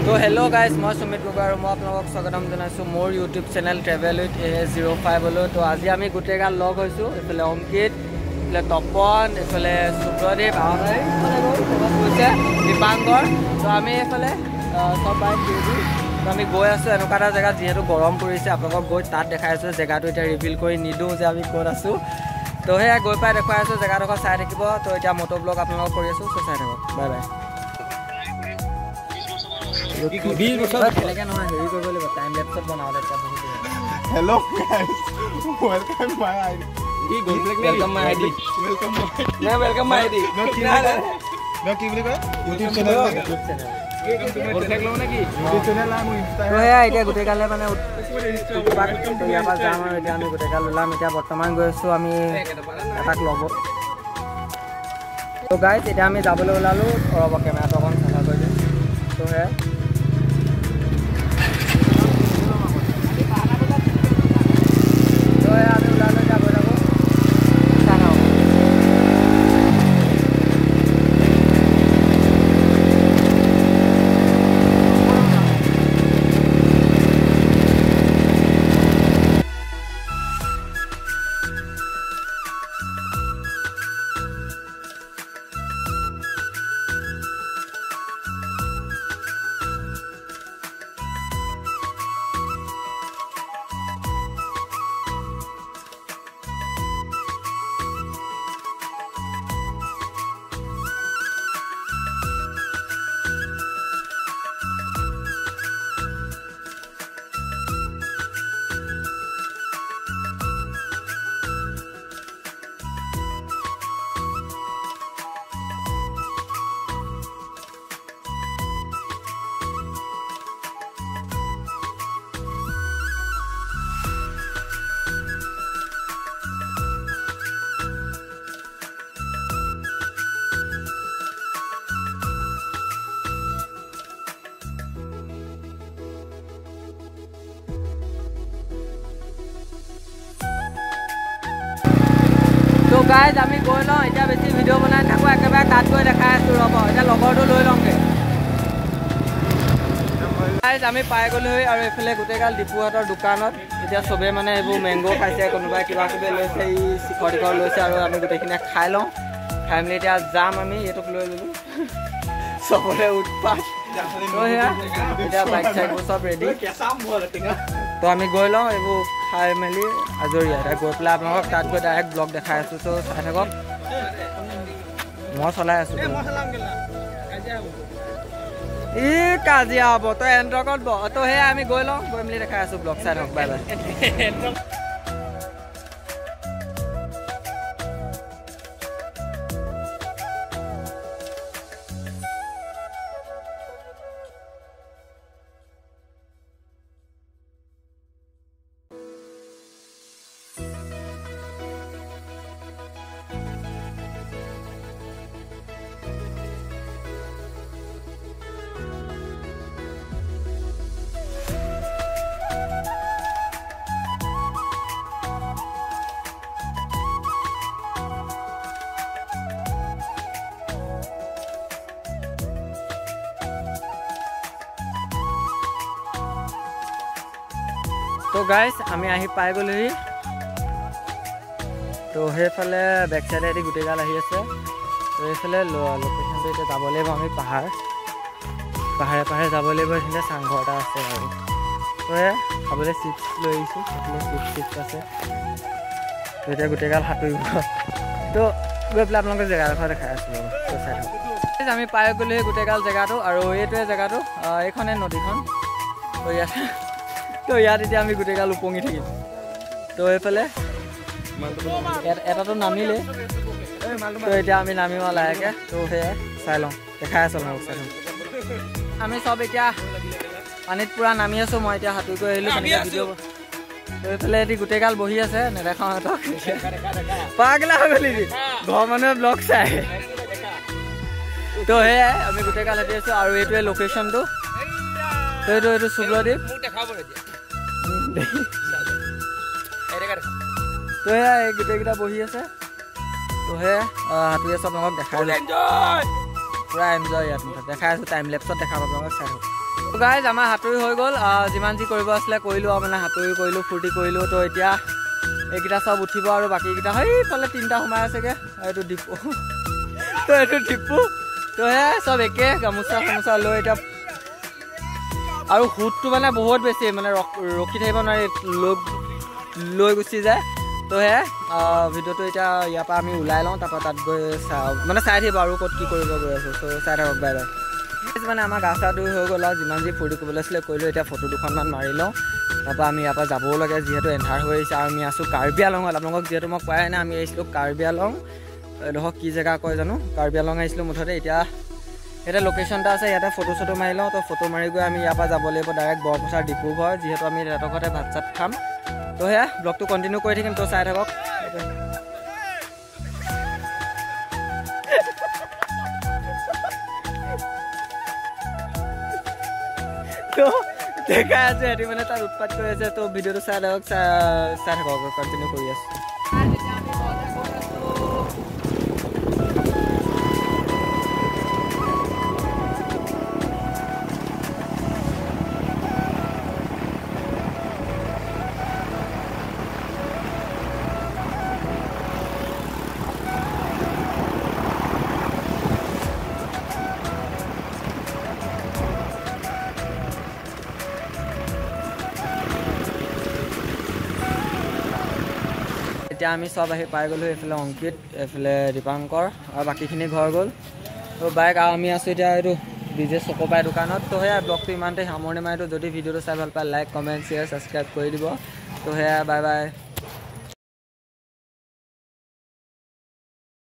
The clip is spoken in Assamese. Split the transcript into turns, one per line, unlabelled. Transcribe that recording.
তো হেল্ল' গাইজ, মই সুমিত গগৈ আৰু মই আপোনালোকক স্বাগতম জনাইছোঁ মোৰ ইউটিউব চেনেল ট্ৰেভেল উইথ AS05লৈ। তো আজি আমি গোটেইগাল লগ হৈছোঁ। এইফালে অংকিত, এইফালে তপন, এইফালে সুব্ৰদীপ, গৈছে দীপাংকৰ। তো আমি এইফালে চব বাইক দিওঁ। তো আমি গৈ আছোঁ এনেকুৱা এটা জেগাত, যিহেতু গৰম পৰিছে। আপোনালোকক গৈ তাত দেখাই আছোঁ। জেগাটো এতিয়া ৰিভিল কৰি নিদিওঁ যে আমি ক'ত আছোঁ। তো সেয়া গৈ পাই দেখুৱাই আছোঁ। জেগাডোখৰ চাই থাকিব। তো এতিয়া মটো ব্লগ আপোনালোকক কৰি আছোঁ। তো চাই থাকক। Bye bye.
Hello guys, welcome my ID.
Welcome my ID.
No, welcome my ID. No, YouTube channel. YouTube channel.
এতিয়া গোটেইগালে মানে ইয়াৰ পৰা যাম আৰু এতিয়া আমি গোটেইগাল ওলাম। এতিয়া বৰ্তমান গৈ আছোঁ আমি এটাক ল'ব। তো গাইজ এতিয়া আমি যাবলৈ ওলালোঁ। ৰ'ব কেমেৰাটো অকণ চাফা কৰি দিম। তো সেয়া আমি ওলালোঁ, এতিয়া গৈ থাকোঁ। তো গাইজ আমি গৈ লওঁ। এতিয়া বেছি ভিডিঅ' বনাই থাকোঁ, একেবাৰে তাত গৈ দেখাই আছোঁ। ৰ'ব এতিয়া লগৰটো লৈ লওঁগৈ। গাইজ আমি পাই গ'লোহি আৰু এইফালে গোটেইগাল ডিপুহঁতৰ দোকানত এতিয়া চবেই মানে এইবোৰ মেংগ' খাইছে, কোনোবাই কিবা কিবি লৈছে, ই শিখৰ টিখৰ লৈছে আৰু আমি গোটেইখিনিয়ে খাই লওঁ। খাই মেলি এতিয়া যাম আমি। এইটোক লৈ ল'লোঁ, চবৰে উৎপাত। তো সেয়া এতিয়া বাইক চাইকবোৰ চব ৰেডি। তো আমি গৈ লওঁ, এইবোৰ খাই মেলি আজৰি। এতিয়া গৈ পেলাই আপোনালোকক তাত গৈ ডাইৰেক্ট ব্লগ দেখাই আছোঁ। তো চাই থাকক। মই চলাই আছোঁ। ই কাজিয়া হ'ব, তই এণ্ট্ৰকত ব। তো সেয়া আমি গৈ লওঁ, গৈ মেলি দেখাই আছোঁ ব্লগ। চাই থাকক। Bye bye. তো গাইজ আমি আহি পাই গ'লোহি। তো সেইফালে বেক চাইডেদি গোটেইগাল আহি আছে। তো এইফালে লোকেশ্যনটো এতিয়া যাব লাগিব আমি পাহাৰে পাহাৰে যাব লাগিব। এইখিনিতে চাংঘৰ এটা আছে আৰু। তো খাবলৈ চিপছ লৈ আহিছোঁ। সেইফালে চিপছ আছে। তো এতিয়া গোটেইগাল সাঁতুৰিব। তো গৈ পেলাই আপোনালোকে জেগাডোখৰ দেখাই আছোঁ। তো চাই থাকক। আমি পাই গ'লোহি গোটেইগাল জেগাটো, আৰু এইটোৱে জেগাটো, এইখনে নদীখন। তো ইয়াত এতিয়া আমি গোটেইগাল উপঙি থাকিম। তো এইফালে এটাতো নামিলে। তো এতিয়া আমি নামিম আৰু লাহেকৈ। তো সেয়াই চাই লওঁ, দেখাই আছোঁ আপোনালোকক। চাই লওঁ আমি চব এতিয়া পানীত পূৰা নামি আছোঁ। মই এতিয়া সাঁতুৰি গৈ আহিলোঁ। ভিডিঅ' তো এইফালে এটি গোটেইগাল বহি আছে, নেদেখাওঁ সিহঁতক। পাগলা হৈ গ'লি ঘৰৰ মানুহে ব্লগ চাই। তো সেয়াই আমি গোটেইগাল হাতি আছোঁ। আৰু এইটোৱে লোকেশ্যনটো। তো এইটো সুব্ৰদীপ। তো সেয়া এই গোটেইকেইটা বহি আছে। তো সেয়া সাঁতুৰি আছোঁ, আপোনালোকক দেখাই পূৰা এনজয় ইয়াত দেখাই আছোঁ। টাইম লেপছত দেখাম আপোনালোকক। চাই থাকক। গাইজ আমাৰ সাঁতুৰি হৈ গ'ল যিমান যি কৰিব আছিলে কৰিলোঁ আৰু মানে সাঁতুৰি কৰিলোঁ ফূৰ্তি কৰিলোঁ তো এতিয়া এইকেইটা চব উঠিব আৰু বাকীকেইটা সেইফালে 3টা সোমাই আছেগৈ এইটো ডিপু তো এইটো ডিপু তো সেয়া চব একে গামোচা চামোচা লৈ এতিয়া আৰু সুতটো মানে বহুত বেছি মানে ৰখি থাকিব নোৱাৰি লৈ গুচি যায় তো সেয়া ভিডিঅ'টো এতিয়া ইয়াৰ পৰা আমি ওলাই লওঁ তাৰপৰা তাত গৈ মানে চাই থাকিব আৰু ক'ত কি কৰিব গৈ আছোঁ ত' চাই থাকক বাই বাই মানে আমাৰ গা চা ধুই হৈ গ'ল আৰু যিমান যি ফূৰ্তি কৰিবলৈ আছিলে কৰিলোঁ এতিয়া ফটো দুখনমান মাৰি লওঁ তাৰপৰা আমি ইয়াৰ পৰা যাবও লাগে যিহেতু এন্ধাৰ হৈ আহিছে আৰু আমি আছোঁ কাৰ্বি আলঙত আপোনালোকক যিহেতু মই কোৱাই নাই আমি আহিছিলোঁ কাৰ্বি আলং এইডোখৰ কি জেগা কয় জানো কাৰ্বি আলং আহিছিলোঁ মুঠতে এতিয়া লোকেশ্যন এটা আছে ইয়াতে ফটো চটো মাৰি লওঁ তো ফটো মাৰি গৈ আমি ইয়াৰ পৰা যাব লাগিব ডাইৰেক্ট বৰপথাৰ ডিব্ৰুগড় যিহেতু আমি সিহঁতৰ ঘৰতে ভাত চাত খাম তো সেয়া ব্লগটো কণ্টিনিউ কৰি থাকিম তো চাই থাকক তো দেখাই আছে সিহঁতি মানে তাত উৎপাত কৰি আছে তো ভিডিঅ'টো চাই থাকক কণ্টিনিউ কৰি আছোঁ এতিয়া আমি চব আহি পাই গ'লোঁ এইফালে অংকিত এইফালে দীপাংকৰ আৰু বাকীখিনি ঘৰ গ'ল তো বাইক আৰু আমি আছোঁ এতিয়া এইটো ডিজে চকোপাই দোকানত তো সেয়া ব্লগটো ইমানতে সামৰণি মাৰিলোঁ যদি ভিডিঅ'টো চাই ভাল পায় লাইক কমেণ্ট শ্বেয়াৰ ছাবস্ক্ৰাইব কৰি দিব তো সেয়া বাই বাই